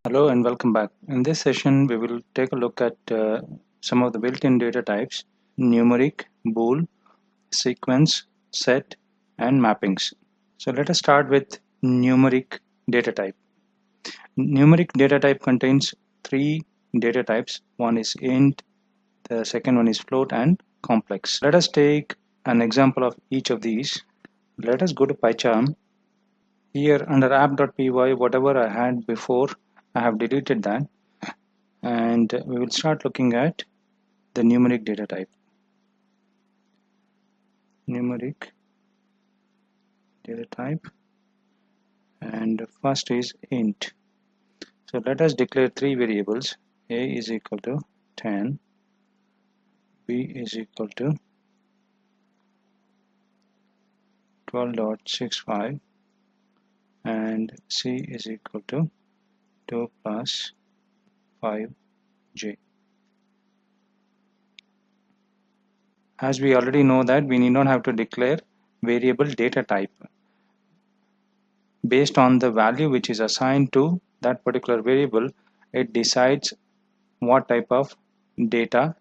Hello and welcome back. In this session, we will take a look at some of the built-in data types: numeric, bool, sequence, set, and mappings. So let us start with numeric data type. Numeric data type contains three data types. One is int, the second one is float, and complex. Let us take an example of each of these. Let us go to PyCharm. Here under app.py, whatever I had before, I have deleted that. And we will start looking at the numeric data type. Numeric data type, and first is int. So let us declare three variables: a is equal to 10, b is equal to 12.65, and c is equal to 2 plus 5j. As we already know that we need not have to declare variable data type. Based on the value which is assigned to that particular variable, it decides what type of data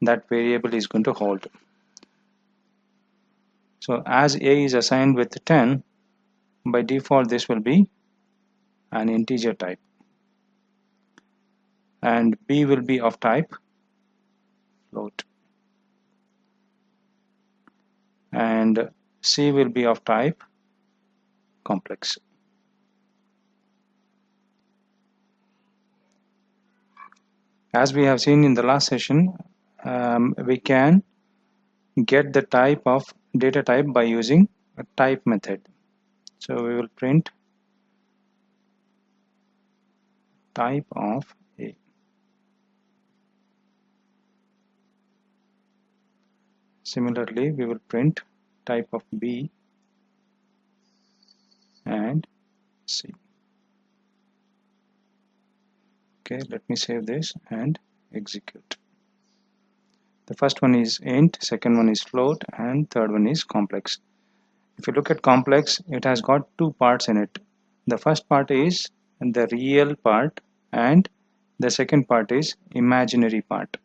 that variable is going to hold. So as a is assigned with 10, by default this will be an integer type, and b will be of type float, and c will be of type complex. As we have seen in the last session, we can get the type of data type by using a type method. So we will print type of a. Similarly, we will print type of b and c. Okay, let me save this and execute. The first one is int, second one is float, and third one is complex. If you look at complex, it has got two parts in it. The first part is the real part, and the second part is imaginary part.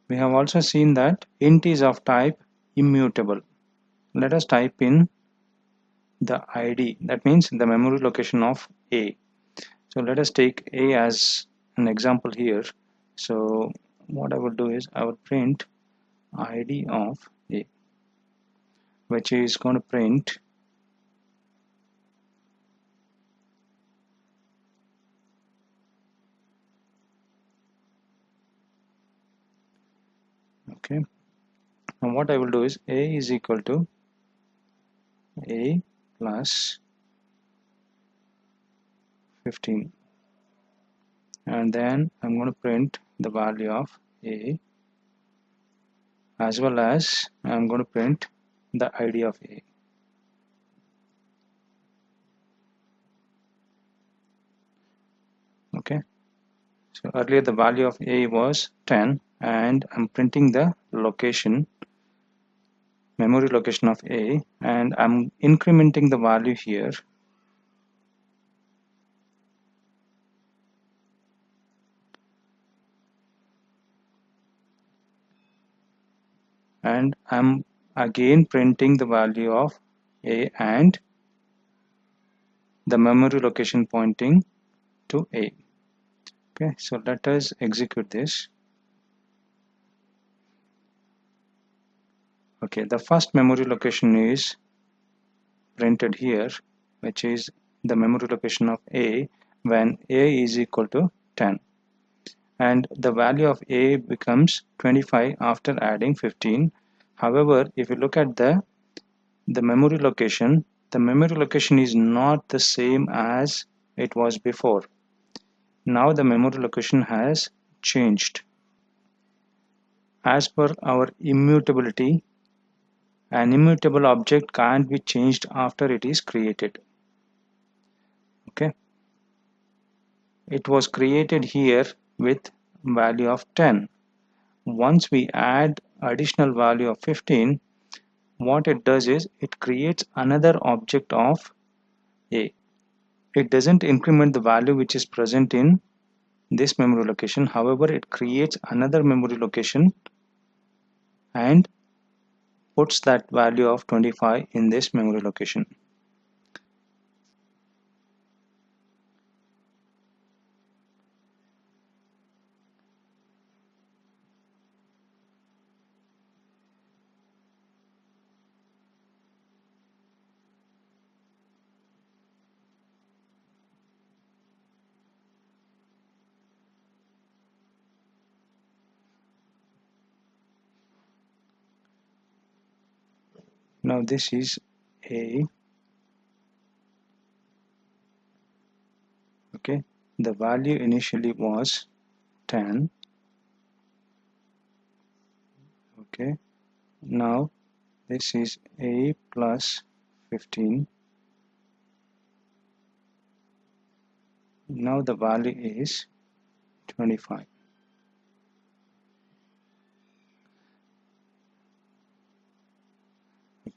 We have also seen that int is of type immutable. Let us type in the ID, that means the memory location of a. So let us take a as an example here. So what I will do is I will print ID of a, which is going to print okay. And what I will do is a is equal to a plus 15, and then I'm going to print the value of a, as well as I'm going to print the ID of a. Okay, so earlier the value of a was 10, and I'm printing the location, memory location of a, and I'm incrementing the value here. And I'm again printing the value of a and the memory location pointing to a. Okay, so let us execute this. Okay, the first memory location is printed here, which is the memory location of a when a is equal to 10, and the value of a becomes 25 after adding 15. However, if you look at the memory location, the memory location is not the same as it was before. Now the memory location has changed. As per our immutability, an immutable object can't be changed after it is created. Okay, it was created here with value of 10. Once we add additional value of 15, what it does is it creates another object of a. it doesn't increment the value which is present in this memory location. However, it creates another memory location and puts that value of 25 in this memory location. Now this is a, okay, the value initially was 10, okay. Now this is a plus 15. Now the value is 25.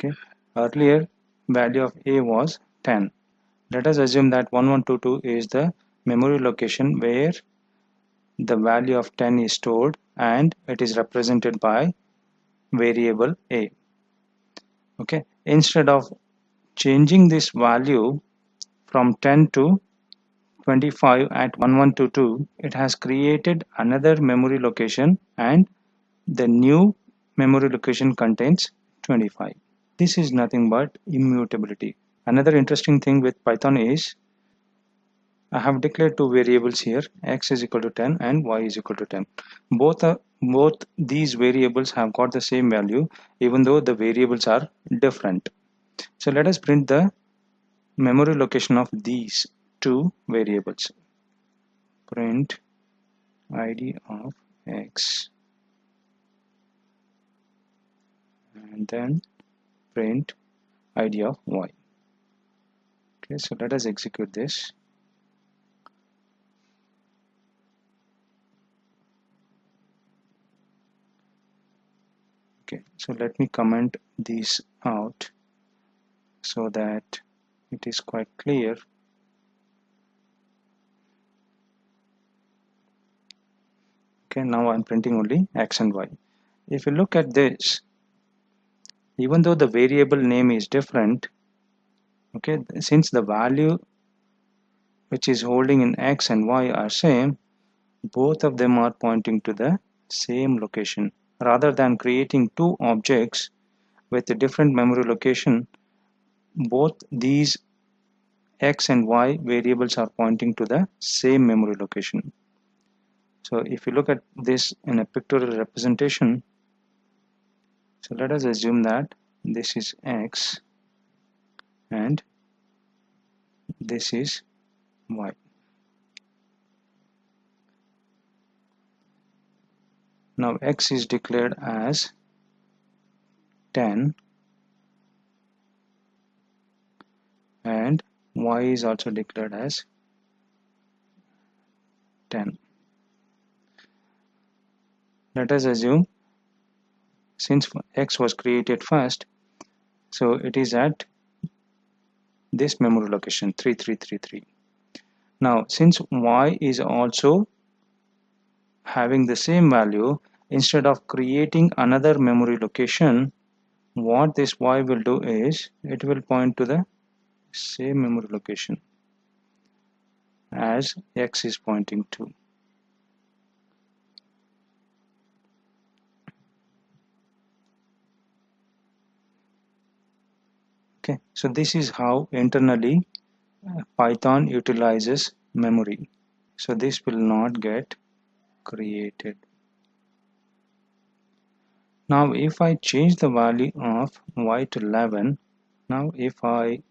Okay, earlier value of a was 10. Let us assume that 1122 is the memory location where the value of 10 is stored and it is represented by variable a. Okay, instead of changing this value from 10 to 25 at 1122, it has created another memory location and the new memory location contains 25. This is nothing but immutability. Another interesting thing with Python is I have declared two variables here, x is equal to 10 and y is equal to 10. Both these variables have got the same value even though the variables are different. So let us print the memory location of these two variables. Print id of x and then print id of y. Okay, so let us execute this. Okay, so let me comment these out so that it is quite clear. Okay, now I'm printing only x and y. If you look at this, even though the variable name is different, okay, since the value which is holding in x and y are same, both of them are pointing to the same location. Rather than creating two objects with a different memory location, both these x and y variables are pointing to the same memory location. So if you look at this in a pictorial representation, so let us assume that this is x and this is y. Now x is declared as 10 and y is also declared as 10. Let us assume since x was created first, so it is at this memory location 3333. Now since y is also having the same value, instead of creating another memory location, what this y will do is it will point to the same memory location as x is pointing to. Okay, so this is how internally Python utilizes memory. So this will not get created. Now if I change the value of y to 11, now if I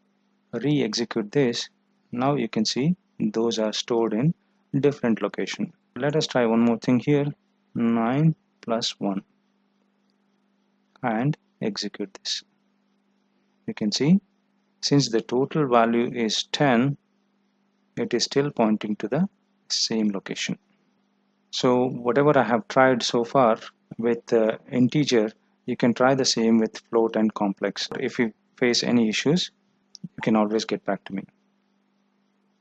re-execute this, now you can see those are stored in different location. Let us try one more thing here, 9 plus 1, and execute this. You can see since the total value is 10, it is still pointing to the same location. So whatever I have tried so far with integer, you can try the same with float and complex. If you face any issues, you can always get back to me.